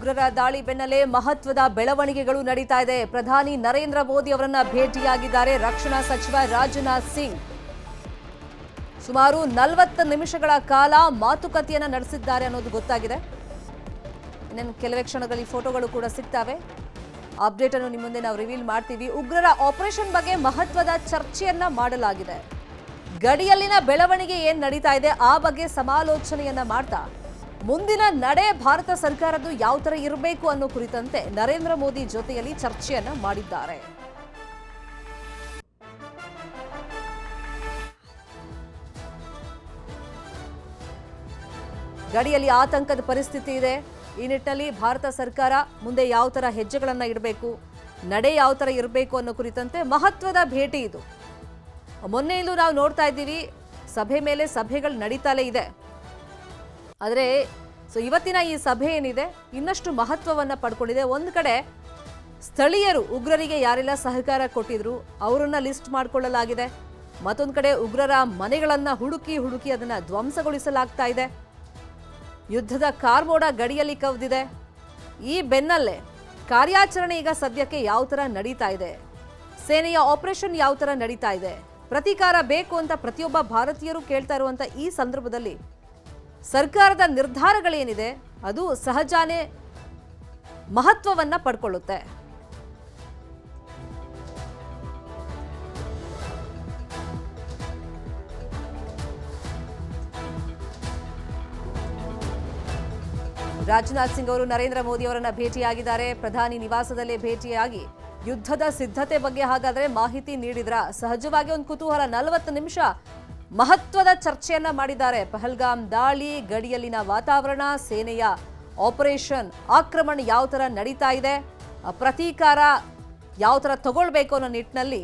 ಉಗ್ರರ ದಾಳಿ ಬೆನ್ನಲ್ಲೇ ಮಹತ್ವದ ಬೆಳವಣಿಗೆಗಳು ನಡೀತಾ ಇದೆ. ಪ್ರಧಾನಿ ನರೇಂದ್ರ ಮೋದಿ ಅವರನ್ನ ಭೇಟಿಯಾಗಿದ್ದಾರೆ ರಕ್ಷಣಾ ಸಚಿವ ರಾಜನಾಥ್ ಸಿಂಗ್. ಸುಮಾರು 40 ನಿಮಿಷಗಳ ಕಾಲ ಮಾತುಕತೆಯನ್ನ ನಡೆಸಿದ್ದಾರೆ ಅನ್ನೋದು ಗೊತ್ತಾಗಿದೆ. ಇನ್ನೇನು ಕೆಲವೇ ಕ್ಷಣಗಳಲ್ಲಿ ಫೋಟೋಗಳು ಕೂಡ ಸಿಗ್ತವೆ. ಅಪ್ಡೇಟ್ ಅನ್ನು ನಿಮ್ಮ ಮುಂದೆ ನಾವು ರಿವೀಲ್ ಮಾಡ್ತೀವಿ. ಉಗ್ರರ ಆಪರೇಷನ್ ಬಗ್ಗೆ ಮಹತ್ವದ ಚರ್ಚೆಯನ್ನ ಮಾಡಲಾಗಿದೆ. ಗಡಿಯಲ್ಲಿನ ಬೆಳವಣಿಗೆ ಏನ್ ನಡೀತಾ ಇದೆ ಆ ಬಗ್ಗೆ ಸಮಾಲೋಚನೆಯನ್ನ ಮಾಡ್ತಾ ಮುಂದಿನ ನಡೆ ಭಾರತ ಸರ್ಕಾರದ್ದು ಯಾವ ತರ ಇರಬೇಕು ಅನ್ನೋ ಕುರಿತಂತೆ ನರೇಂದ್ರ ಮೋದಿ ಜೊತೆಯಲ್ಲಿ ಚರ್ಚೆಯನ್ನ ಮಾಡಿದ್ದಾರೆ. ಗಡಿಯಲ್ಲಿ ಆತಂಕದ ಪರಿಸ್ಥಿತಿ ಇದೆ. ಈ ನಿಟ್ಟಿನಲ್ಲಿ ಭಾರತ ಸರ್ಕಾರ ಮುಂದೆ ಯಾವ ತರ ಹೆಜ್ಜೆಗಳನ್ನ ಇಡಬೇಕು, ನಡೆ ಯಾವ ತರ ಇರಬೇಕು ಅನ್ನೋ ಕುರಿತಂತೆ ಮಹತ್ವದ ಭೇಟಿ ಇದು. ಮೊನ್ನೆಯಲ್ಲೂ ನಾವು ನೋಡ್ತಾ ಇದ್ದೀವಿ, ಸಭೆ ಮೇಲೆ ಸಭೆಗಳು ನಡೀತಾಲೇ ಇದೆ. ಆದರೆ ಇವತ್ತಿನ ಈ ಸಭೆ ಏನಿದೆ ಇನ್ನಷ್ಟು ಮಹತ್ವವನ್ನ ಪಡ್ಕೊಂಡಿದೆ. ಒಂದು ಕಡೆ ಸ್ಥಳೀಯರು ಉಗ್ರರಿಗೆ ಯಾರೆಲ್ಲ ಸಹಕಾರ ಕೊಟ್ಟಿದ್ರು ಅವರನ್ನ ಲಿಸ್ಟ್ ಮಾಡಿಕೊಳ್ಳಲಾಗಿದೆ. ಮತ್ತೊಂದು ಕಡೆ ಉಗ್ರರ ಮನೆಗಳನ್ನ ಹುಡುಕಿ ಅದನ್ನ ಧ್ವಂಸಗೊಳಿಸಲಾಗ್ತಾ ಇದೆ. ಯುದ್ಧದ ಕಾರ್ಮೋಡ ಗಡಿಯಲ್ಲಿ ಕವಿದಿದೆ. ಈ ಬೆನ್ನಲ್ಲೇ ಕಾರ್ಯಾಚರಣೆ ಈಗ ಸದ್ಯಕ್ಕೆ ಯಾವ ತರ ನಡೀತಾ ಇದೆ, ಸೇನೆಯ ಆಪರೇಷನ್ ಯಾವ ತರ ನಡೀತಾ ಇದೆ, ಪ್ರತೀಕಾರ ಬೇಕು ಅಂತ ಪ್ರತಿಯೊಬ್ಬ ಭಾರತೀಯರು ಕೇಳ್ತಾ ಇರುವಂತ ಈ ಸಂದರ್ಭದಲ್ಲಿ ಸರ್ಕಾರದ ನಿರ್ಧಾರಗಳೇನಿದೆ ಅದು ಸಹಜಾನೇ ಮಹತ್ವವನ್ನ ಪಡ್ಕೊಳ್ಳುತ್ತೆ. ರಾಜನಾಥ್ ಸಿಂಗ್ ಅವರು ನರೇಂದ್ರ ಮೋದಿ ಅವರನ್ನ ಭೇಟಿಯಾಗಿದ್ದಾರೆ. ಪ್ರಧಾನಿ ನಿವಾಸದಲ್ಲೇ ಭೇಟಿಯಾಗಿ ಯುದ್ಧದ ಸಿದ್ಧತೆ ಬಗ್ಗೆ ಹಾಗಾದ್ರೆ ಮಾಹಿತಿ ನೀಡಿದ್ರ. ಸಹಜವಾಗಿ ಒಂದು ಕುತೂಹಲ. 40 ನಿಮಿಷ ಮಹತ್ವದ ಚರ್ಚೆಯನ್ನ ಮಾಡಿದ್ದಾರೆ. ಪಹಲ್ಗಾಮ್ ದಾಳಿ, ಗಡಿಯಲ್ಲಿನ ವಾತಾವರಣ, ಸೇನೆಯ ಆಪರೇಷನ್, ಆಕ್ರಮಣ ಯಾವ ತರ ನಡೀತಾ ಇದೆ, ಪ್ರತೀಕಾರ ಯಾವ ತರ ತಗೊಳ್ಬೇಕು ಅನ್ನೋ ನಿಟ್ಟಿನಲ್ಲಿ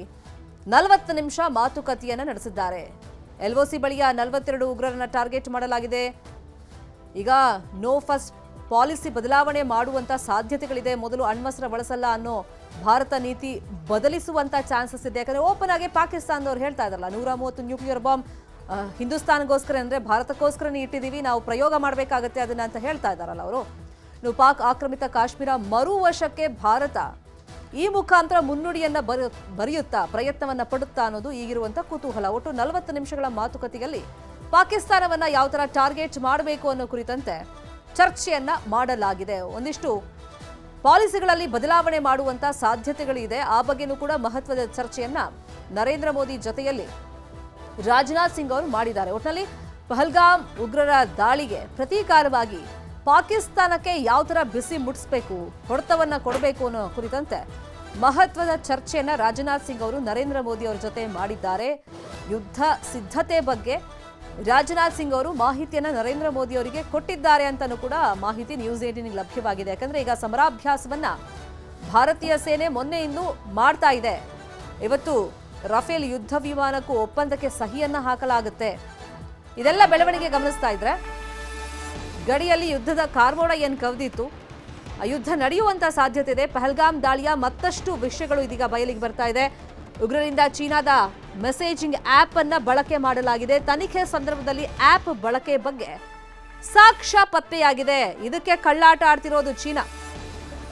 40 ನಿಮಿಷ ಮಾತುಕತೆಯನ್ನ ನಡೆಸಿದ್ದಾರೆ. LOC ಬಳಿಯ 42 ಉಗ್ರರನ್ನ ಟಾರ್ಗೆಟ್ ಮಾಡಲಾಗಿದೆ. ಈಗ ನೋ ಫಸ್ಟ್ ಪಾಲಿಸಿ ಬದಲಾವಣೆ ಮಾಡುವಂತ ಸಾಧ್ಯತೆಗಳಿದೆ. ಮೊದಲು ಅಣ್ವಸ್ತ್ರ ಬಳಸಲ್ಲ ಅನ್ನೋ ಭಾರತ ನೀತಿ ಬದಲಿಸುವಂತ ಚಾನ್ಸಸ್ ಇದೆ. ಯಾಕಂದ್ರೆ ಓಪನ್ ಆಗಿ ಪಾಕಿಸ್ತಾನದವ್ರು ಹೇಳ್ತಾ ಇದಾರಲ್ಲ, 130 ನ್ಯೂಕ್ಲಿಯರ್ ಬಾಂಬ್ ಹಿಂದೂಸ್ತಾನ್ಗೋಸ್ಕರ ಅಂದ್ರೆ ಭಾರತಕ್ಕೋಸ್ಕರನೇ ಇಟ್ಟಿದ್ದೀವಿ, ನಾವು ಪ್ರಯೋಗ ಮಾಡಬೇಕಾಗತ್ತೆ ಅದನ್ನ ಅಂತ ಹೇಳ್ತಾ ಇದಾರಲ್ಲ ಅವರು. ಇನ್ನು ಪಾಕ್ ಆಕ್ರಮಿತ ಕಾಶ್ಮೀರ ಮರುವಶಕ್ಕೆ ಭಾರತ ಈ ಮುಖಾಂತರ ಮುನ್ನುಡಿಯನ್ನ ಬರೆಯುತ್ತಾ ಪ್ರಯತ್ನವನ್ನ ಪಡುತ್ತಾ ಅನ್ನೋದು ಈಗಿರುವಂತ ಕುತೂಹಲ. ಒಟ್ಟು 40 ನಿಮಿಷಗಳ ಮಾತುಕತೆಯಲ್ಲಿ ಪಾಕಿಸ್ತಾನವನ್ನ ಯಾವ ತರ ಟಾರ್ಗೆಟ್ ಮಾಡಬೇಕು ಅನ್ನೋ ಕುರಿತಂತೆ ಚರ್ಚೆಯನ್ನ ಮಾಡಲಾಗಿದೆ. ಒಂದಿಷ್ಟು ಪಾಲಿಸಿಗಳಲ್ಲಿ ಬದಲಾವಣೆ ಮಾಡುವಂತ ಸಾಧ್ಯತೆಗಳಿದೆ. ಆ ಬಗ್ಗೆನೂ ಕೂಡ ಮಹತ್ವದ ಚರ್ಚೆಯನ್ನ ನರೇಂದ್ರ ಮೋದಿ ಜೊತೆಯಲ್ಲಿ ರಾಜನಾಥ್ ಸಿಂಗ್ ಅವರು ಮಾಡಿದ್ದಾರೆ. ಒಟ್ಟಿನಲ್ಲಿ ಪಹಲ್ಗಾಮ್ ಉಗ್ರರ ದಾಳಿಗೆ ಪ್ರತೀಕಾರವಾಗಿ ಪಾಕಿಸ್ತಾನಕ್ಕೆ ಯಾವ ತರ ಬಿಸಿ ಮುಟ್ಟಿಸಬೇಕು, ಹೊಡೆತವನ್ನ ಕೊಡಬೇಕು ಅನ್ನೋ ಕುರಿತಂತೆ ಮಹತ್ವದ ಚರ್ಚೆಯನ್ನ ರಾಜನಾಥ್ ಸಿಂಗ್ ಅವರು ನರೇಂದ್ರ ಮೋದಿ ಅವರ ಜೊತೆ ಮಾಡಿದ್ದಾರೆ. ಯುದ್ಧ ಸಿದ್ಧತೆ ಬಗ್ಗೆ ರಾಜನಾಥ್ ಸಿಂಗ್ ಅವರು ಮಾಹಿತಿಯನ್ನ ನರೇಂದ್ರ ಮೋದಿ ಅವರಿಗೆ ಕೊಟ್ಟಿದ್ದಾರೆ ಅಂತಾನೂ ಕೂಡ ಮಾಹಿತಿ ನ್ಯೂಸ್ 18 ಲಭ್ಯವಾಗಿದೆ. ಯಾಕಂದ್ರೆ ಈಗ ಸಮರಾಭ್ಯಾಸವನ್ನ ಭಾರತೀಯ ಸೇನೆ ಮೊನ್ನೆಯಿಂದ ಮಾಡ್ತಾ ಇದೆ. ಇವತ್ತು ರಫೇಲ್ ಯುದ್ಧ ವಿಮಾನಕ್ಕೂ ಒಪ್ಪಂದಕ್ಕೆ ಸಹಿಯನ್ನ ಹಾಕಲಾಗುತ್ತೆ. ಇದೆಲ್ಲ ಬೆಳವಣಿಗೆ ಗಮನಿಸ್ತಾ ಇದ್ರೆ ಗಡಿಯಲ್ಲಿ ಯುದ್ಧದ ಕಾರ್ಮೋಡ ಏನ್ ಕವಿದಿತ್ತು, ಆ ಯುದ್ಧ ನಡೆಯುವಂತ ಸಾಧ್ಯತೆ ಇದೆ. ಪಹಲ್ಗಾಮ್ ದಾಳಿಯ ಮತ್ತಷ್ಟು ವಿಷಯಗಳು ಇದೀಗ ಬಯಲಿಗೆ ಬರ್ತಾ ಇದೆ. ಉಗ್ರರಿಂದ ಚೀನಾದ ಮೆಸೇಜಿಂಗ್ ಆಪ್ ಅನ್ನ ಬಳಕೆ ಮಾಡಲಾಗಿದೆ. ತನಿಖೆ ಸಂದರ್ಭದಲ್ಲಿ ಆಪ್ ಬಳಕೆ ಬಗ್ಗೆ ಸಾಕ್ಷ್ಯ ಪತ್ತೆಯಾಗಿದೆ. ಇದಕ್ಕೆ ಕಳ್ಳಾಟ ಆಡ್ತಿರೋದು ಚೀನಾ.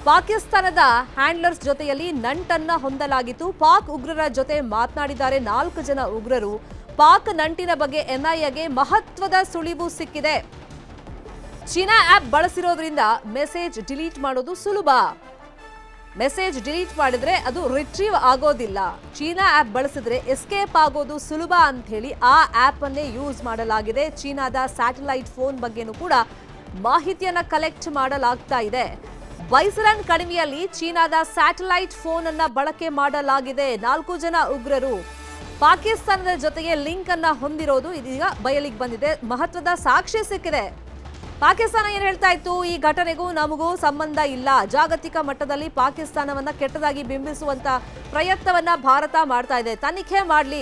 ಪಾಕಿಸ್ತಾನದ ಹ್ಯಾಂಡ್ಲರ್ಸ್ ಜೊತೆಯಲ್ಲಿ ನಂಟನ್ನ ಹೊಂದಲಾಗಿತ್ತು. ಪಾಕ್ ಉಗ್ರರ ಜೊತೆ ಮಾತನಾಡಿದ್ದಾರೆ 4 ಜನ ಉಗ್ರರು. ಪಾಕ್ ನಂಟಿನ ಬಗ್ಗೆ NIAಗೆ ಮಹತ್ವದ ಸುಳಿವು ಸಿಕ್ಕಿದೆ. ಚೀನಾ ಆಪ್ ಬಳಸಿರೋದ್ರಿಂದ ಮೆಸೇಜ್ ಡಿಲೀಟ್ ಮಾಡೋದು ಸುಲಭ. ಮೆಸೇಜ್ ಡಿಲೀಟ್ ಮಾಡಿದ್ರೆ ಅದು ರಿಟ್ರೀವ್ ಆಗೋದಿಲ್ಲ. ಚೀನಾ ಆಪ್ ಬಳಸಿದ್ರೆ ಎಸ್ಕೇಪ್ ಆಗೋದು ಸುಲಭ ಅಂತ ಹೇಳಿ ಆ ಆಪ್ ಅನ್ನೇ ಯೂಸ್ ಮಾಡಲಾಗಿದೆ. ಚೀನಾದ ಸ್ಯಾಟಲೈಟ್ ಫೋನ್ ಬಗ್ಗೆನೂ ಕೂಡ ಮಾಹಿತಿಯನ್ನ ಕಲೆಕ್ಟ್ ಮಾಡಲಾಗ್ತಾ ಇದೆ. ಬೈಸರನ್ ಕಣಿವೆಯಲ್ಲಿ ಚೀನಾದ ಸ್ಯಾಟಲೈಟ್ ಫೋನ್ ಅನ್ನ ಬಳಕೆ ಮಾಡಲಾಗಿದೆ. 4 ಜನ ಉಗ್ರರು ಪಾಕಿಸ್ತಾನದ ಜೊತೆಗೆ ಲಿಂಕ್ ಅನ್ನ ಹೊಂದಿರೋದು ಇದೀಗ ಬಯಲಿಗೆ ಬಂದಿದೆ. ಮಹತ್ವದ ಸಾಕ್ಷ್ಯ ಸಿಕ್ಕಿದೆ. ಪಾಕಿಸ್ತಾನ ಏನ್ ಹೇಳ್ತಾ ಇತ್ತು, ಈ ಘಟನೆಗೂ ನಮಗೂ ಸಂಬಂಧ ಇಲ್ಲ, ಜಾಗತಿಕ ಮಟ್ಟದಲ್ಲಿ ಪಾಕಿಸ್ತಾನವನ್ನ ಕೆಟ್ಟದಾಗಿ ಬಿಂಬಿಸುವಂತ ಪ್ರಯತ್ನವನ್ನ ಭಾರತ ಮಾಡ್ತಾ ಇದೆ, ತನಿಖೆ ಮಾಡ್ಲಿ,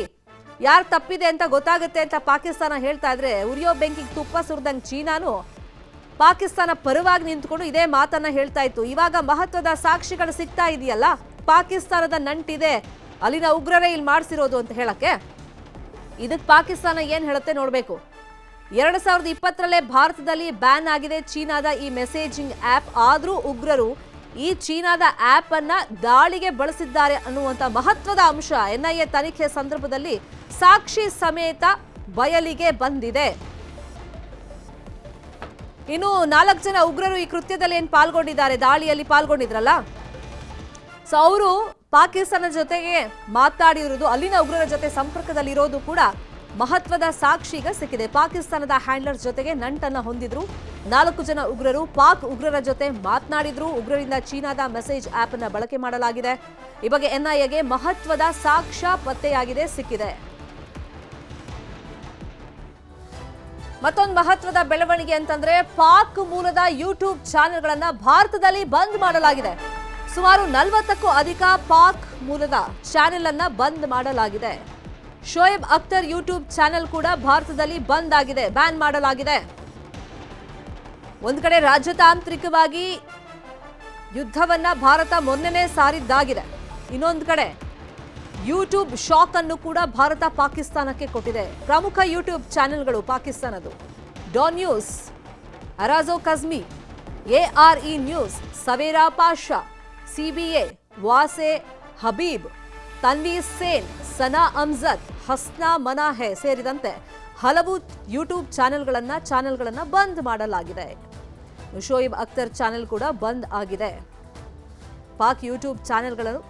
ಯಾರು ತಪ್ಪಿದೆ ಅಂತ ಗೊತ್ತಾಗುತ್ತೆ ಅಂತ ಪಾಕಿಸ್ತಾನ ಹೇಳ್ತಾ ಇದ್ರೆ ಉರಿಯೋ ಬೆಂಕಿಗೆ ತುಪ್ಪ ಸುರಿದಂಗೆ ಚೀನಾನು ಪಾಕಿಸ್ತಾನ ಪರವಾಗಿ ನಿಂತ್ಕೊಂಡು ಇದೇ ಮಾತನ್ನ ಹೇಳ್ತಾ ಇತ್ತು. ಇವಾಗ ಮಹತ್ವದ ಸಾಕ್ಷಿಗಳು ಸಿಗ್ತಾ ಇದೆಯಲ್ಲ, ಪಾಕಿಸ್ತಾನದ ನಂಟಿದೆ, ಅಲ್ಲಿನ ಉಗ್ರರೇ ಇಲ್ಲಿ ಮಾಡಿಸಿರೋದು ಅಂತ ಹೇಳಕ್ಕೆ. ಇದಕ್ಕೆ ಪಾಕಿಸ್ತಾನ ಏನ್ ಹೇಳುತ್ತೆ ನೋಡ್ಬೇಕು. 2020ರಲ್ಲೇ ಭಾರತದಲ್ಲಿ ಬ್ಯಾನ್ ಆಗಿದೆ ಚೀನಾದ ಈ ಮೆಸೇಜಿಂಗ್ ಆಪ್. ಆದರೂ ಉಗ್ರರು ಈ ಚೀನಾದ ಆಪ್ ಅನ್ನ ದಾಳಿಗೆ ಬಳಸಿದ್ದಾರೆ ಅನ್ನುವಂಥ ಮಹತ್ವದ ಅಂಶ ಎನ್ಐಎ ತನಿಖೆ ಸಂದರ್ಭದಲ್ಲಿ ಸಾಕ್ಷಿ ಸಮೇತ ಬಯಲಿಗೆ ಬಂದಿದೆ. ಇನ್ನು 4 ಜನ ಉಗ್ರರು ಈ ಕೃತ್ಯದಲ್ಲಿ ಏನು ಪಾಲ್ಗೊಂಡಿದ್ದಾರೆ, ದಾಳಿಯಲ್ಲಿ ಪಾಲ್ಗೊಂಡಿದ್ರಲ್ಲ, ಸೊ ಅವರು ಪಾಕಿಸ್ತಾನ ಜೊತೆಗೆ ಮಾತಾಡಿರುವುದು, ಅಲ್ಲಿನ ಉಗ್ರರ ಜೊತೆ ಸಂಪರ್ಕದಲ್ಲಿರೋದು ಕೂಡ ಮಹತ್ವದ ಸಾಕ್ಷಿ ಈಗ ಸಿಕ್ಕಿದೆ. ಪಾಕಿಸ್ತಾನದ ಹ್ಯಾಂಡ್ಲರ್ ಜೊತೆಗೆ ನಂಟನ್ನ ಹೊಂದಿದ್ರು 4 ಜನ ಉಗ್ರರು ಪಾಕ್ ಉಗ್ರರ ಜೊತೆ ಮಾತನಾಡಿದ್ರು. ಉಗ್ರರಿಂದ ಚೀನಾದ ಮೆಸೇಜ್ ಆಪ್ ಅನ್ನ ಬಳಕೆ ಮಾಡಲಾಗಿದೆ. ಈ ಬಗ್ಗೆ ಎನ್ಐಎಗೆ ಮಹತ್ವದ ಸಾಕ್ಷ್ಯ ಪತ್ತೆಯಾಗಿದೆ, ಸಿಕ್ಕಿದೆ. ಮತ್ತೊಂದು ಮಹತ್ವದ ಬೆಳವಣಿಗೆ ಅಂತಂದ್ರೆ ಪಾಕ್ ಮೂಲದ ಯೂಟ್ಯೂಬ್ ಚಾನೆಲ್ಗಳನ್ನ ಭಾರತದಲ್ಲಿ ಬಂದ್ ಮಾಡಲಾಗಿದೆ. ಸುಮಾರು 40ಕ್ಕೂ ಅಧಿಕ ಪಾಕ್ ಮೂಲದ ಚಾನೆಲ್ ಅನ್ನ ಬಂದ್ ಮಾಡಲಾಗಿದೆ. ಶೋಯಬ್ ಅಖ್ತರ್ ಯೂಟ್ಯೂಬ್ ಚಾನೆಲ್ ಕೂಡ ಭಾರತದಲ್ಲಿ ಬಂದ್ ಆಗಿದೆ, ಬ್ಯಾನ್ ಮಾಡಲಾಗಿದೆ. ಒಂದು ಕಡೆ ರಾಜತಾಂತ್ರಿಕವಾಗಿ ಯುದ್ಧವನ್ನ ಭಾರತ ಮೊನ್ನೆನೇ ಸಾರಿದ್ದಾಗಿದೆ. ಇನ್ನೊಂದು ಕಡೆ ಯೂಟ್ಯೂಬ್ ಶಾಕ್ ಅನ್ನು ಕೂಡ ಭಾರತ ಪಾಕಿಸ್ತಾನಕ್ಕೆ ಕೊಟ್ಟಿದೆ. ಪ್ರಮುಖ ಯೂಟ್ಯೂಬ್ ಚಾನೆಲ್ಗಳು ಪಾಕಿಸ್ತಾನದ್ದು Dawn News, Arzoo Kazmi, ARY News, Savera Pasha, CBA, Wasay Habib, Tanveer Sen, Sana Amjad, Husna Manahe ಸೇರಿದಂತೆ ಹಲವು ಯೂಟ್ಯೂಬ್ ಚಾನೆಲ್ಗಳನ್ನ ಬಂದ್ ಮಾಡಲಾಗಿದೆ. ಶೋಯಿಬ್ ಅಖ್ತರ್ ಚಾನೆಲ್ ಕೂಡ ಬಂದ್ ಆಗಿದೆ. ಪಾಕ್ ಯೂಟ್ಯೂಬ್ ಚಾನೆಲ್ಗಳನ್ನು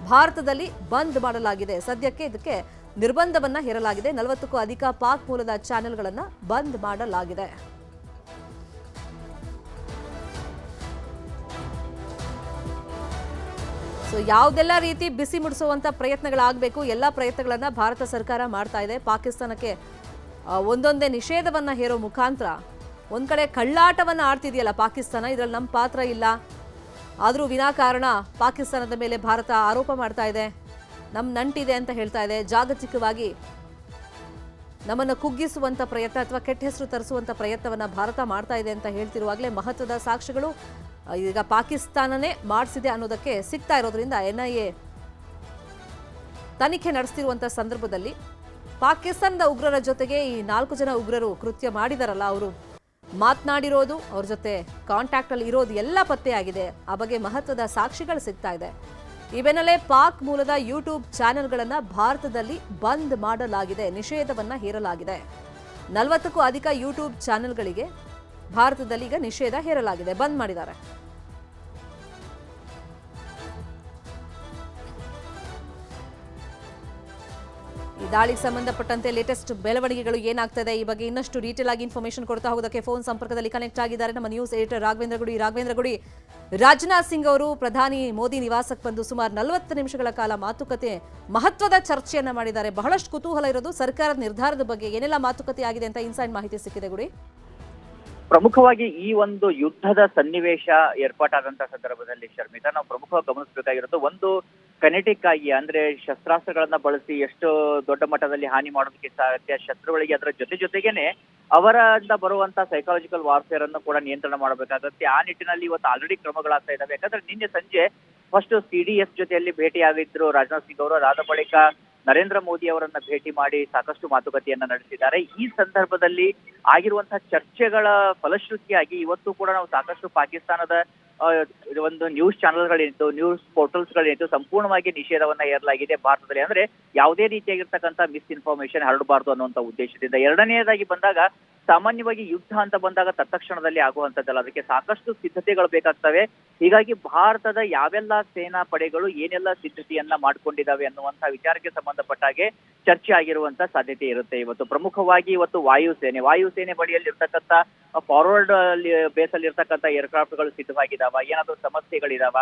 ಭಾರತದಲ್ಲಿ ಬಂದ್ ಮಾಡಲಾಗಿದೆ. ಸದ್ಯಕ್ಕೆ ಇದಕ್ಕೆ ನಿರ್ಬಂಧವನ್ನ ಹೇರಲಾಗಿದೆ. 40ಕ್ಕೂ ಅಧಿಕ ಪಾಕ್ ಮೂಲದ ಚಾನೆಲ್ಗಳನ್ನ ಬಂದ್ ಮಾಡಲಾಗಿದೆ. ಸೊ ಯಾವುದೆಲ್ಲ ರೀತಿ ಬಿಸಿ ಮುಡಿಸುವಂತ ಪ್ರಯತ್ನಗಳಾಗಬೇಕು, ಎಲ್ಲ ಪ್ರಯತ್ನಗಳನ್ನ ಭಾರತ ಸರ್ಕಾರ ಮಾಡ್ತಾ ಇದೆ. ಪಾಕಿಸ್ತಾನಕ್ಕೆ ಒಂದೊಂದೇ ನಿಷೇಧವನ್ನ ಹೇರೋ ಮುಖಾಂತರ ಒಂದ್ ಕಡೆ ಕಳ್ಳಾಟವನ್ನ ಆಡ್ತಿದೆಯಲ್ಲ ಪಾಕಿಸ್ತಾನ, ಇದರಲ್ಲಿ ನಮ್ಮ ಪಾತ್ರ ಇಲ್ಲ, ಆದರೂ ವಿನಾಕಾರಣ ಪಾಕಿಸ್ತಾನದ ಮೇಲೆ ಭಾರತ ಆರೋಪ ಮಾಡ್ತಾ ಇದೆ, ನಮ್ಮ ನಂಟಿದೆ ಅಂತ ಹೇಳ್ತಾ ಇದೆ. ಜಾಗತಿಕವಾಗಿ ನಮ್ಮನ್ನು ಕುಗ್ಗಿಸುವಂತ ಪ್ರಯತ್ನ ಅಥವಾ ಕೆಟ್ಟ ಹೆಸರು ತರಿಸುವಂತ ಪ್ರಯತ್ನವನ್ನ ಭಾರತ ಮಾಡ್ತಾ ಇದೆ ಅಂತ ಹೇಳ್ತಿರುವಾಗಲೇ ಮಹತ್ವದ ಸಾಕ್ಷ್ಯಗಳು ಈಗ ಪಾಕಿಸ್ತಾನನೇ ಮಾಡಿಸಿದೆ ಅನ್ನೋದಕ್ಕೆ ಸಿಗ್ತಾ ಇರೋದ್ರಿಂದ ಎನ್ಐಎ ತನಿಖೆ ನಡೆಸ್ತಿರುವಂತ ಸಂದರ್ಭದಲ್ಲಿ ಪಾಕಿಸ್ತಾನದ ಉಗ್ರರ ಜೊತೆಗೆ ಈ 4 ಜನ ಉಗ್ರರು ಕೃತ್ಯ ಮಾಡಿದಾರಲ್ಲ, ಅವರು ಮಾತನಾಡಿರೋದು, ಅವ್ರ ಜೊತೆ ಕಾಂಟ್ಯಾಕ್ಟ್ ಅಲ್ಲಿ ಇರೋದು ಎಲ್ಲ ಪತ್ತೆಯಾಗಿದೆ. ಆ ಬಗ್ಗೆ ಮಹತ್ವದ ಸಾಕ್ಷಿಗಳು ಸಿಗ್ತಾ ಇದೆ. ಈ ಬೆನ್ನಲ್ಲೇ ಪಾಕ್ ಮೂಲದ ಯೂಟ್ಯೂಬ್ ಚಾನೆಲ್ಗಳನ್ನ ಭಾರತದಲ್ಲಿ ಬಂದ್ ಮಾಡಲಾಗಿದೆ, ನಿಷೇಧವನ್ನ ಹೇರಲಾಗಿದೆ. 40ಕ್ಕೂ ಅಧಿಕ ಯೂಟ್ಯೂಬ್ ಚಾನೆಲ್ಗಳಿಗೆ ಭಾರತದಲ್ಲಿ ಈಗ ನಿಷೇಧ ಹೇರಲಾಗಿದೆ, ಬಂದ್ ಮಾಡಿದ್ದಾರೆ. ಈ ದಾಳಿಗೆ ಸಂಬಂಧಪಟ್ಟಂತೆ ಲೇಟೆಸ್ಟ್ ಬೆಳವಣಿಗೆಗಳು ಏನಾಗ್ತದೆ, ಈ ಬಗ್ಗೆ ಇನ್ನಷ್ಟು ಡೀಟೇಲ್ ಆಗಿ ಇನ್ಫಾರ್ಮೇಶನ್ ಕೊಡ್ತಾ ಹೋಗೋದಕ್ಕೆ ಫೋನ್ ಸಂಪರ್ಕದಲ್ಲಿ ಕನೆಕ್ಟ್ ಆಗಿದ್ದಾರೆ ನಮ್ಮ ನ್ಯೂಸ್ ಎಡಿಟರ್ ರಾಘವೇಂದ್ರ ಗುಡಿ. ರಾಜನಾಥ್ ಸಿಂಗ್ ಅವರು ಪ್ರಧಾನಿ ಮೋದಿ ನಿವಾಸಕ್ಕೆ ಬಂದು ಸುಮಾರು 40 ನಿಮಿಷಗಳ ಕಾಲ ಮಾತುಕತೆ, ಮಹತ್ವದ ಚರ್ಚೆಯನ್ನ ಮಾಡಿದ್ದಾರೆ. ಬಹಳಷ್ಟು ಕುತೂಹಲ ಇರೋದು ಸರ್ಕಾರದ ನಿರ್ಧಾರದ ಬಗ್ಗೆ, ಏನೆಲ್ಲ ಮಾತುಕತೆ ಆಗಿದೆ ಅಂತ ಇನ್ಸೈಡ್ ಮಾಹಿತಿ ಸಿಕ್ಕಿದೆ ಗುಡಿ. ಪ್ರಮುಖವಾಗಿ ಈ ಒಂದು ಯುದ್ಧದ ಸನ್ನಿವೇಶ ಏರ್ಪಾಟಾದಂತಹ ಸಂದರ್ಭದಲ್ಲಿ ಶರ್ಮಿತಾ, ನಾವು ಪ್ರಮುಖವಾಗಿ ಗಮನಿಸಬೇಕಾಗಿರೋದು ಒಂದು ಕನೆಟಿಕ್ ಆಗಿ, ಅಂದ್ರೆ ಶಸ್ತ್ರಾಸ್ತ್ರಗಳನ್ನ ಬಳಸಿ ಎಷ್ಟು ದೊಡ್ಡ ಮಟ್ಟದಲ್ಲಿ ಹಾನಿ ಮಾಡೋದಕ್ಕೆ ಸಾಧ್ಯ, ಶತ್ರುಗಳಿಗೆ ಅದರ ಜೊತೆಗೇನೆ ಅವರಿಂದ ಬರುವಂತ ಸೈಕಾಲಜಿಕಲ್ ವಾರ್ಫೇರ್ ಅನ್ನು ಕೂಡ ನಿಯಂತ್ರಣ ಮಾಡಬೇಕಾಗುತ್ತೆ. ಆ ನಿಟ್ಟಿನಲ್ಲಿ ಇವತ್ತು ಆಲ್ರೆಡಿ ಕ್ರಮಗಳಾಗ್ತಾ ಇದಾವೆ. ಯಾಕಂದ್ರೆ ನಿನ್ನೆ ಸಂಜೆ ಫಸ್ಟ್ CDS ಜೊತೆಯಲ್ಲಿ ಭೇಟಿಯಾಗಿದ್ರು ರಾಜನಾಥ್ ಸಿಂಗ್ ಅವರು. ಅದಾದ ಬಳಿಕ ನರೇಂದ್ರ ಮೋದಿ ಅವರನ್ನ ಭೇಟಿ ಮಾಡಿ ಸಾಕಷ್ಟು ಮಾತುಕತೆಯನ್ನ ನಡೆಸಿದ್ದಾರೆ. ಈ ಸಂದರ್ಭದಲ್ಲಿ ಆಗಿರುವಂತಹ ಚರ್ಚೆಗಳ ಫಲಶ್ರುತಿಯಾಗಿ ಇವತ್ತು ಕೂಡ ನಾವು ಸಾಕಷ್ಟು ಪಾಕಿಸ್ತಾನದ ಒಂದು ನ್ಯೂಸ್ ಚಾನೆಲ್ಗಳೇನಿತ್ತು, ನ್ಯೂಸ್ ಪೋರ್ಟಲ್ಸ್ಗಳೇನಿತ್ತು, ಸಂಪೂರ್ಣವಾಗಿ ನಿಷೇಧವನ್ನ ಹೇರಲಾಗಿದೆ ಭಾರತದಲ್ಲಿ. ಅಂದ್ರೆ ಯಾವುದೇ ರೀತಿಯಾಗಿರ್ತಕ್ಕಂಥ ಮಿಸ್ಇನ್ಫಾರ್ಮೇಶನ್ ಹರಡಬಾರ್ದು ಅನ್ನುವಂಥ ಉದ್ದೇಶದಿಂದ. ಎರಡನೆಯದಾಗಿ ಬಂದಾಗ ಸಾಮಾನ್ಯವಾಗಿ ಯುದ್ಧ ಅಂತ ಬಂದಾಗ ತತ್ಕ್ಷಣದಲ್ಲಿ ಆಗುವಂತದ್ದಲ್ಲ, ಅದಕ್ಕೆ ಸಾಕಷ್ಟು ಸಿದ್ಧತೆಗಳು ಬೇಕಾಗ್ತವೆ. ಹೀಗಾಗಿ ಭಾರತದ ಯಾವೆಲ್ಲ ಸೇನಾ ಪಡೆಗಳು ಏನೆಲ್ಲ ಸಿದ್ಧತೆಯನ್ನ ಮಾಡ್ಕೊಂಡಿದ್ದಾವೆ ಅನ್ನುವಂತ ವಿಚಾರಕ್ಕೆ ಸಂಬಂಧಪಟ್ಟ ಹಾಗೆ ಚರ್ಚೆ ಆಗಿರುವಂತ ಸಾಧ್ಯತೆ ಇರುತ್ತೆ. ಇವತ್ತು ಪ್ರಮುಖವಾಗಿ ಇವತ್ತು ವಾಯುಸೇನೆ ಬಳಿಯಲ್ಲಿ ಇರ್ತಕ್ಕಂಥ ಫಾರ್ವರ್ಡ್ ಬೇಸ್ ಅಲ್ಲಿ ಇರ್ತಕ್ಕಂಥ ಏರ್ಕ್ರಾಫ್ಟ್ಗಳು ಸಿದ್ಧವಾಗಿದ್ದಾವ, ಏನಾದ್ರೂ ಸಮಸ್ಯೆಗಳಿದಾವ,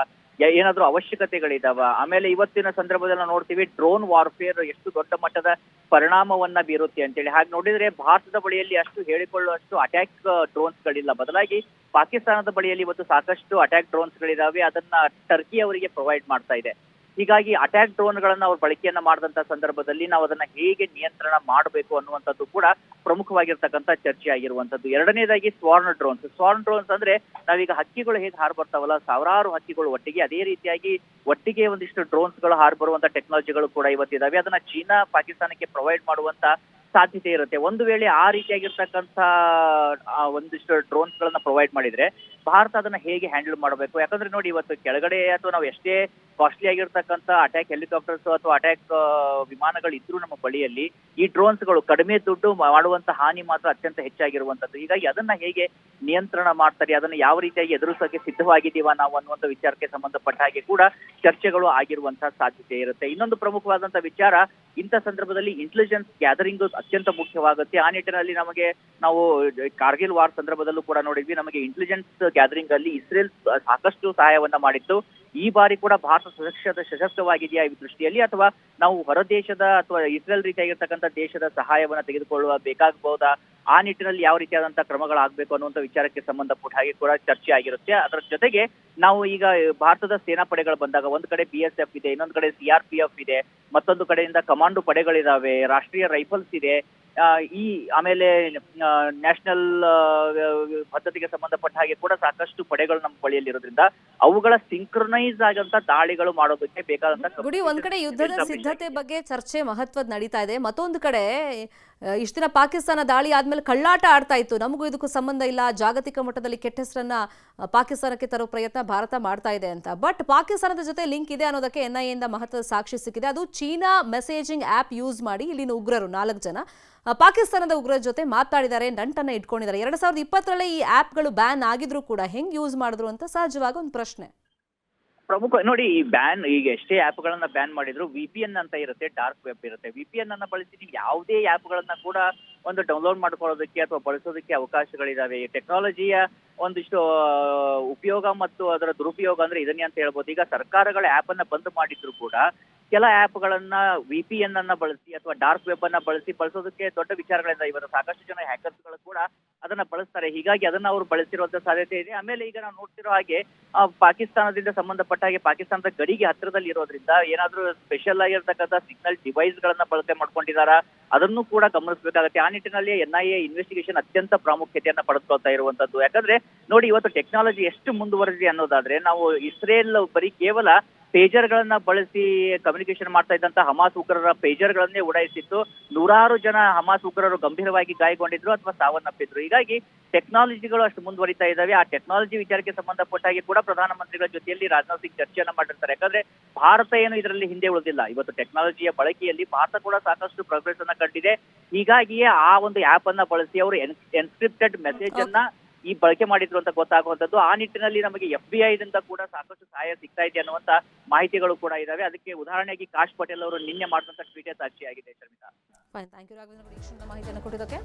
ಏನಾದ್ರೂ ಅವಶ್ಯಕತೆಗಳಿದಾವ. ಆಮೇಲೆ ಇವತ್ತಿನ ಸಂದರ್ಭದಲ್ಲಿ ನಾವು ನೋಡ್ತೀವಿ ಡ್ರೋನ್ ವಾರ್ಫೇರ್ ಎಷ್ಟು ದೊಡ್ಡ ಮಟ್ಟದ ಪರಿಣಾಮವನ್ನ ಬೀರುತ್ತೆ ಅಂತೇಳಿ. ಹಾಗೆ ನೋಡಿದ್ರೆ ಭಾರತದ ಬಳಿಯಲ್ಲಿ ಅಷ್ಟು ಹೇಳಿಕೊಳ್ಳುವಷ್ಟು ಅಟ್ಯಾಕ್ ಡ್ರೋನ್ಸ್ ಗಳಿಲ್ಲ, ಬದಲಾಗಿ ಪಾಕಿಸ್ತಾನದ ಬಳಿಯಲ್ಲಿ ಇವತ್ತು ಸಾಕಷ್ಟು ಅಟ್ಯಾಕ್ ಡ್ರೋನ್ಸ್ ಗಳಿದಾವೆ. ಅದನ್ನ ಟರ್ಕಿ ಅವರಿಗೆ ಪ್ರೊವೈಡ್ ಮಾಡ್ತಾ ಇದೆ. ಹೀಗಾಗಿ ಅಟ್ಯಾಕ್ ಡ್ರೋನ್ ಗಳನ್ನ ಅವ್ರು ಬಳಕೆಯನ್ನ ಮಾಡಿದಂತ ಸಂದರ್ಭದಲ್ಲಿ ನಾವು ಅದನ್ನ ಹೇಗೆ ನಿಯಂತ್ರಣ ಮಾಡಬೇಕು ಅನ್ನುವಂಥದ್ದು ಕೂಡ ಪ್ರಮುಖವಾಗಿರ್ತಕ್ಕಂಥ ಚರ್ಚೆ ಆಗಿರುವಂತದ್ದು. ಎರಡನೇದಾಗಿ ಸ್ವಾರ್ನ್ ಡ್ರೋನ್ಸ್ ಅಂದ್ರೆ ನಾವೀಗ ಹಕ್ಕಿಗಳು ಹೇಗೆ ಹಾರು ಬರ್ತಾವಲ್ಲ, ಸಾವಿರಾರು ಹಕ್ಕಿಗಳು ಒಟ್ಟಿಗೆ, ಅದೇ ರೀತಿಯಾಗಿ ಒಟ್ಟಿಗೆ ಒಂದಿಷ್ಟು ಡ್ರೋನ್ಸ್ ಗಳು ಹಾರು ಬರುವಂತ ಟೆಕ್ನಾಲಜಿಗಳು ಕೂಡ ಇವತ್ತಿದಾವೆ. ಅದನ್ನ ಚೀನಾ ಪಾಕಿಸ್ತಾನಕ್ಕೆ ಪ್ರೊವೈಡ್ ಮಾಡುವಂತ ಸಾಧ್ಯತೆ ಇರುತ್ತೆ. ಒಂದು ವೇಳೆ ಆ ರೀತಿಯಾಗಿರ್ತಕ್ಕಂಥ ಒಂದಿಷ್ಟು ಡ್ರೋನ್ಸ್ ಗಳನ್ನ ಪ್ರೊವೈಡ್ ಮಾಡಿದ್ರೆ ಭಾರತ ಅದನ್ನ ಹೇಗೆ ಹ್ಯಾಂಡಲ್ ಮಾಡಬೇಕು? ಯಾಕಂದ್ರೆ ನೋಡಿ, ಇವತ್ತು ಕೆಳಗಡೆ ಅಥವಾ ನಾವು ಎಷ್ಟೇ ಕಾಸ್ಟ್ಲಿ ಆಗಿರ್ತಕ್ಕಂಥ ಅಟ್ಯಾಕ್ ಹೆಲಿಕಾಪ್ಟರ್ಸ್ ಅಥವಾ ಅಟ್ಯಾಕ್ ವಿಮಾನಗಳು ಇದ್ರೂ ನಮ್ಮ ಬಳಿಯಲ್ಲಿ ಈ ಡ್ರೋನ್ಸ್ಗಳು ಕಡಿಮೆ ದುಡ್ಡು ಮಾಡುವಂತ ಹಾನಿ ಮಾತ್ರ ಅತ್ಯಂತ ಹೆಚ್ಚಾಗಿರುವಂತದ್ದು. ಹೀಗಾಗಿ ಅದನ್ನ ಹೇಗೆ ನಿಯಂತ್ರಣ ಮಾಡ್ತಾರೆ, ಅದನ್ನ ಯಾವ ರೀತಿಯಾಗಿ ಎದುರಿಸೋಕೆ ಸಿದ್ಧವಾಗಿದ್ದೀವ ನಾವು ಅನ್ನುವಂಥ ವಿಚಾರಕ್ಕೆ ಸಂಬಂಧಪಟ್ಟ ಹಾಗೆ ಕೂಡ ಚರ್ಚೆಗಳು ಆಗಿರುವಂತಹ ಸಾಧ್ಯತೆ ಇರುತ್ತೆ. ಇನ್ನೊಂದು ಪ್ರಮುಖವಾದಂತಹ ವಿಚಾರ, ಇಂಥ ಸಂದರ್ಭದಲ್ಲಿ ಇಂಟೆಲಿಜೆನ್ಸ್ ಗ್ಯಾದರಿಂಗ್ ಅತ್ಯಂತ ಮುಖ್ಯವಾಗುತ್ತೆ. ಆ ನಿಟ್ಟಿನಲ್ಲಿ ನಾವು ಕಾರ್ಗಿಲ್ ವಾರ್ ಸಂದರ್ಭದಲ್ಲೂ ಕೂಡ ನೋಡಿದ್ವಿ, ನಮಗೆ ಇಂಟೆಲಿಜೆನ್ಸ್ ಗ್ಯಾದರಿಂಗ್ ಅಲ್ಲಿ ಇಸ್ರೇಲ್ ಸಾಕಷ್ಟು ಸಹಾಯವನ್ನ ಮಾಡಿತ್ತು. ಈ ಬಾರಿ ಕೂಡ ಭಾರತ ಸಶಕ್ತವಾಗಿದೆಯಾ ಈ ದೃಷ್ಟಿಯಲ್ಲಿ, ಅಥವಾ ನಾವು ಹೊರ ದೇಶದ ಅಥವಾ ಇಸ್ರೇಲ್ ರೀತಿಯಾಗಿರ್ತಕ್ಕಂಥ ದೇಶದ ಸಹಾಯವನ್ನ ತೆಗೆದುಕೊಳ್ಳುವ ಬೇಕಾಗಬಹುದಾ? ಆ ನಿಟ್ಟಿನಲ್ಲಿ ಯಾವ ರೀತಿಯಾದಂತಹ ಕ್ರಮಗಳಾಗಬೇಕು ಅನ್ನುವಂಥ ವಿಚಾರಕ್ಕೆ ಸಂಬಂಧಪಟ್ಟ ಹಾಗೆ ಕೂಡ ಚರ್ಚೆ ಆಗಿರುತ್ತೆ. ಅದರ ಜೊತೆಗೆ ನಾವು ಈಗ ಭಾರತದ ಸೇನಾ ಪಡೆಗಳು ಬಂದಾಗ ಒಂದು ಕಡೆ BSF ಇದೆ, ಇನ್ನೊಂದು ಕಡೆ CRPF ಇದೆ, ಮತ್ತೊಂದು ಕಡೆಯಿಂದ ಕಮಾಂಡೋ ಪಡೆಗಳಿದಾವೆ, ರಾಷ್ಟ್ರೀಯ ರೈಫಲ್ಸ್ ಇದೆ, ಆಮೇಲೆ ನ್ಯಾಷನಲ್ ಭದ್ರತೆಗೆ ಸಂಬಂಧಪಟ್ಟ ಹಾಗೆ ಕೂಡ ಸಾಕಷ್ಟು ಪಡೆಗಳು ನಮ್ಮ ಬಳಿಯಲ್ಲಿ ಇರೋದ್ರಿಂದ ಅವುಗಳ ಸಿಂಕ್ರನೈಸ್ ಆಗಂತ ದಾಳಿಗಳು ಮಾಡೋದಕ್ಕೆ ಬೇಕಾದಂತ ಗುಡಿ, ಒಂದ್ ಕಡೆ ಯುದ್ಧದ ಸಿದ್ಧತೆ ಬಗ್ಗೆ ಚರ್ಚೆ ಮಹತ್ವದ ನಡೀತಾ ಇದೆ, ಮತ್ತೊಂದು ಕಡೆ ಇಷ್ಟು ದಿನ ಪಾಕಿಸ್ತಾನ ದಾಳಿ ಆದ್ಮೇಲೆ ಕಳ್ಳಾಟ ಆಡ್ತಾ ಇತ್ತು, ನಮಗೂ ಇದಕ್ಕೂ ಸಂಬಂಧ ಇಲ್ಲ, ಜಾಗತಿಕ ಮಟ್ಟದಲ್ಲಿ ಕೆಟ್ಟ ಹೆಸರನ್ನ ಪಾಕಿಸ್ತಾನಕ್ಕೆ ತರೋ ಪ್ರಯತ್ನ ಭಾರತ ಮಾಡ್ತಾ ಇದೆ ಅಂತ. ಬಟ್ ಪಾಕಿಸ್ತಾನದ ಜೊತೆ ಲಿಂಕ್ ಇದೆ ಅನ್ನೋದಕ್ಕೆ NIA ಇಂದ ಮಹತ್ವದ ಸಾಕ್ಷಿ ಸಿಕ್ಕಿದೆ. ಅದು ಚೀನಾ ಮೆಸೇಜಿಂಗ್ ಆಪ್ ಯೂಸ್ ಮಾಡಿ ಇಲ್ಲಿನ ಉಗ್ರರು 4 ಜನ ಪಾಕಿಸ್ತಾನದ ಉಗ್ರರ ಜೊತೆ ಮಾತಾಡಿದ್ದಾರೆ, ನಂಟನ್ನ ಇಟ್ಕೊಂಡಿದ್ದಾರೆ. 2020ರಲ್ಲಿ ಈ ಆಪ್ಗಳು ಬ್ಯಾನ್ ಆಗಿದ್ರು ಕೂಡ ಹೆಂಗ್ ಯೂಸ್ ಮಾಡಿದ್ರು ಅಂತ ಸಹಜವಾಗಿ ಒಂದು ಪ್ರಶ್ನೆ. ಪ್ರಮುಖ ನೋಡಿ, ಈ ಬ್ಯಾನ್ ಈಗ ಎಷ್ಟೇ ಆ್ಯಪ್ಗಳನ್ನ ಬ್ಯಾನ್ ಮಾಡಿದ್ರು VPN ಅಂತ ಇರುತ್ತೆ, ಡಾರ್ಕ್ ವೆಬ್ ಇರುತ್ತೆ. VPN ಅನ್ನ ಬಳಸಿ ನೀವು ಯಾವುದೇ ಆ್ಯಪ್ಗಳನ್ನ ಕೂಡ ಒಂದು ಡೌನ್ಲೋಡ್ ಮಾಡ್ಕೊಳ್ಳೋದಕ್ಕೆ ಅಥವಾ ಬಳಸೋದಕ್ಕೆ ಅವಕಾಶಗಳಿದಾವೆ. ಈ ಟೆಕ್ನಾಲಜಿಯ ಒಂದಿಷ್ಟು ಉಪಯೋಗ ಮತ್ತು ಅದರ ದುರುಪಯೋಗ ಅಂದ್ರೆ ಇದನ್ನೇ ಅಂತ ಹೇಳ್ಬೋದು. ಈಗ ಸರ್ಕಾರಗಳ ಆ್ಯಪ್ ಅನ್ನ ಬಂದ್ ಮಾಡಿದ್ರು ಕೂಡ ಕೆಲ ಆ್ಯಪ್ಗಳನ್ನ VPN ಅನ್ನ ಬಳಸಿ ಅಥವಾ ಡಾರ್ಕ್ ವೆಬ್ ಅನ್ನ ಬಳಸೋದಕ್ಕೆ ದೊಡ್ಡ ವಿಚಾರಗಳಿಂದ ಇವತ್ತು ಸಾಕಷ್ಟು ಜನ ಹ್ಯಾಕರ್ಸ್ಗಳು ಕೂಡ ಅದನ್ನ ಬಳಸ್ತಾರೆ. ಹೀಗಾಗಿ ಅದನ್ನ ಅವರು ಬಳಸಿರುವಂತ ಸಾಧ್ಯತೆ ಇದೆ. ಆಮೇಲೆ ಈಗ ನಾವು ನೋಡ್ತಿರೋ ಹಾಗೆ ಪಾಕಿಸ್ತಾನದಿಂದ ಸಂಬಂಧಪಟ್ಟ ಹಾಗೆ ಪಾಕಿಸ್ತಾನದ ಗಡಿಗೆ ಹತ್ತಿರದಲ್ಲಿ ಇರೋದ್ರಿಂದ ಏನಾದ್ರೂ ಸ್ಪೆಷಲ್ ಆಗಿರ್ತಕ್ಕಂಥ ಸಿಗ್ನಲ್ ಡಿವೈಸ್ ಗಳನ್ನ ಬಳಕೆ ಮಾಡ್ಕೊಂಡಿದಾರ, ಅದನ್ನು ಕೂಡ ಗಮನಿಸಬೇಕಾಗುತ್ತೆ. ಆ ನಿಟ್ಟಿನಲ್ಲಿ NIA ಇನ್ವೆಸ್ಟಿಗೇಷನ್ ಅತ್ಯಂತ ಪ್ರಾಮುಖ್ಯತೆಯನ್ನ ಪಡೆದುಕೊಳ್ತಾ ಇರುವಂತದ್ದು. ಯಾಕಂದ್ರೆ ನೋಡಿ, ಇವತ್ತು ಟೆಕ್ನಾಲಜಿ ಎಷ್ಟು ಮುಂದುವರೆದಿದೆ ಅನ್ನೋದಾದ್ರೆ, ನಾವು ಇಸ್ರೇಲ್ ಬರೀ ಕೇವಲ ಪೇಜರ್ ಗಳನ್ನ ಬಳಸಿ ಕಮ್ಯುನಿಕೇಶನ್ ಮಾಡ್ತಾ ಇದ್ದಂತ ಹಮಾಸ್ ಉಗ್ರರ ಪೇಜರ್ ಗಳನ್ನೇ ಉಡಾಯಿಸಿತ್ತು. 100 ಜನ ಹಮಾಸ್ ಉಗ್ರರು ಗಂಭೀರವಾಗಿ ಗಾಯಗೊಂಡಿದ್ರು ಅಥವಾ ಸಾವನ್ನಪ್ಪಿದ್ರು. ಹೀಗಾಗಿ ಟೆಕ್ನಾಲಜಿಗಳು ಅಷ್ಟು ಮುಂದುವರಿತಾ ಇದಾವೆ. ಆ ಟೆಕ್ನಾಲಜಿ ವಿಚಾರಕ್ಕೆ ಸಂಬಂಧಪಟ್ಟ ಹಾಗೆ ಕೂಡ ಪ್ರಧಾನಮಂತ್ರಿಗಳ ಜೊತೆಯಲ್ಲಿ ರಾಜನಾಥ್ ಸಿಂಗ್ ಚರ್ಚೆಯನ್ನ ಮಾಡಿರ್ತಾರೆ. ಯಾಕಂದ್ರೆ ಭಾರತ ಏನು ಇದರಲ್ಲಿ ಹಿಂದೆ ಉಳಿದಿಲ್ಲ. ಇವತ್ತು ಟೆಕ್ನಾಲಜಿಯ ಬಳಕೆಯಲ್ಲಿ ಭಾರತ ಕೂಡ ಸಾಕಷ್ಟು ಪ್ರೋಗ್ರೆಸ್ ಅನ್ನ ಕಂಡಿದೆ. ಹೀಗಾಗಿಯೇ ಆ ಒಂದು ಆಪ್ ಅನ್ನ ಬಳಸಿ ಅವರು ಎನ್ಕ್ರಿಪ್ಟೆಡ್ ಮೆಸೇಜ್ ಅನ್ನ ಈ ಬಳಕೆ ಮಾಡಿದ್ರು ಅಂತ ಗೊತ್ತಾಗುವಂತದ್ದು. ಆ ನಿಟ್ಟಿನಲ್ಲಿ ನಮಗೆ FBI ದಿಂದ ಕೂಡ ಸಾಕಷ್ಟು ಸಹಾಯ ಸಿಗ್ತಾ ಇದೆ ಅನ್ನುವಂತ ಮಾಹಿತಿಗಳು ಕೂಡ ಇದಾವೆ. ಅದಕ್ಕೆ ಉದಾಹರಣೆಗೆ ಕಾಶ್ ಪಟೇಲ್ ಅವರು ನಿನ್ನೆ ಮಾಡಿದಂತ ಟ್ವೀಟ್ ಸಾಕ್ಷಿಯಾಗಿದೆ. ಶರ್ಮಿತಾ, ಥ್ಯಾಂಕ್ ಯು ರಾಘವೇಂದ್ರ, ಮಾಹಿತಿಯನ್ನು ಕೊಟ್ಟಿದ್ದಕ್ಕೆ.